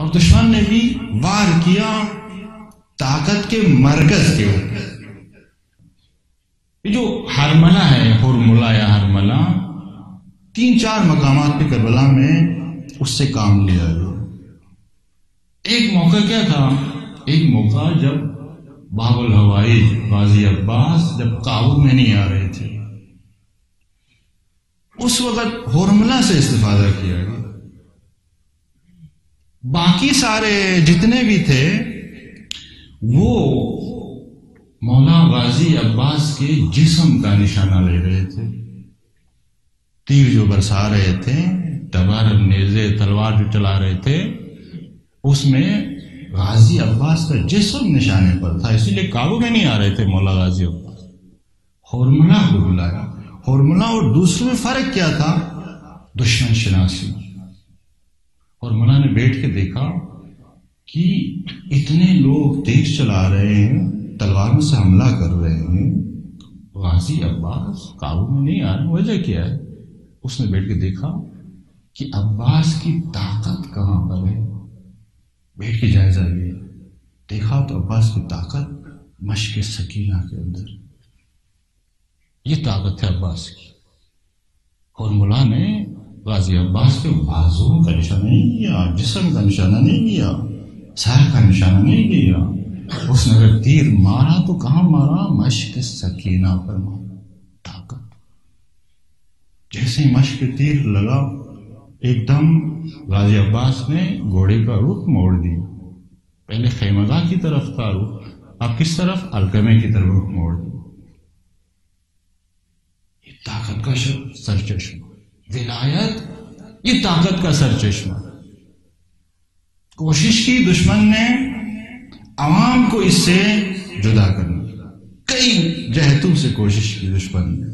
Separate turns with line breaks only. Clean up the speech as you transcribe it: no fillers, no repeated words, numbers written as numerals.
اور دشمن نے بھی وار کیا طاقت کے مرکز کے اوپر. یہ جو ہرملہ ہے، ہرملہ یا ہرملہ، 3-4 مقامات پہ کربلا میں اس سے کام لیا گیا. ایک موقع کیا تھا؟ ایک موقع جب باب الہوائی غازی عباس جب قابو میں نہیں آ رہے تھے، اس وقت ہرملہ سے استفادہ کیا گیا. باقی سارے جتنے بھی تھے وہ مولا غازی عباس کے جسم کا نشانہ لے رہے تھے. تیر جو برسا رہے تھے، تبارک نیزے تلوار جو چلا رہے تھے، اس میں غازی عباس کا جسم نشانے پر تھا، اسی لیے قابو میں نہیں آ رہے تھے مولا غازی عباس. ہرملہ کو بلایا. ہرملہ اور دوسروں میں فرق کیا تھا؟ دشمن شناسی. ہرملہ نے بیٹھ کے دیکھا کہ اتنے لوگ تیر چلا رہے ہیں، تلواروں سے حملہ کر رہے ہیں، غازی عباس قابو میں نہیں آ رہے، وجہ کیا ہے؟ اس نے بیٹھ کے دیکھا کہ عباس کی طاقت کہاں پر ہے. بیٹھ کے جائزہ لیا، دیکھا تو عباس کی طاقت مشق سکینہ کے اندر. یہ طاقت ہے عباس کی. ہرملہ نے غازی عباس کے بازوؤں کا نشانہ نہیں کیا، جسم کا نشانہ نہیں کیا، سر کا نشانہ نہیں کیا. اس نے اگر تیر مارا تو کہاں مارا؟ مشق سکینہ پر مارا. طاقت. جیسے مشق تیر لگا، ایک دم غازی عباس نے گھوڑے کا رخ موڑ دیا. پہلے خیمگاہ کی طرف تھا رخ، اب کس طرف؟ علقمے کی طرف رخ موڑ دیا. یہ طاقت کا سرچشمہ. ولایت یہ طاقت کا سرچشمہ. کوشش کی دشمن نے عوام کو اس سے جدا کرنے، کئی جہتوں سے کوشش کی دشمن نے.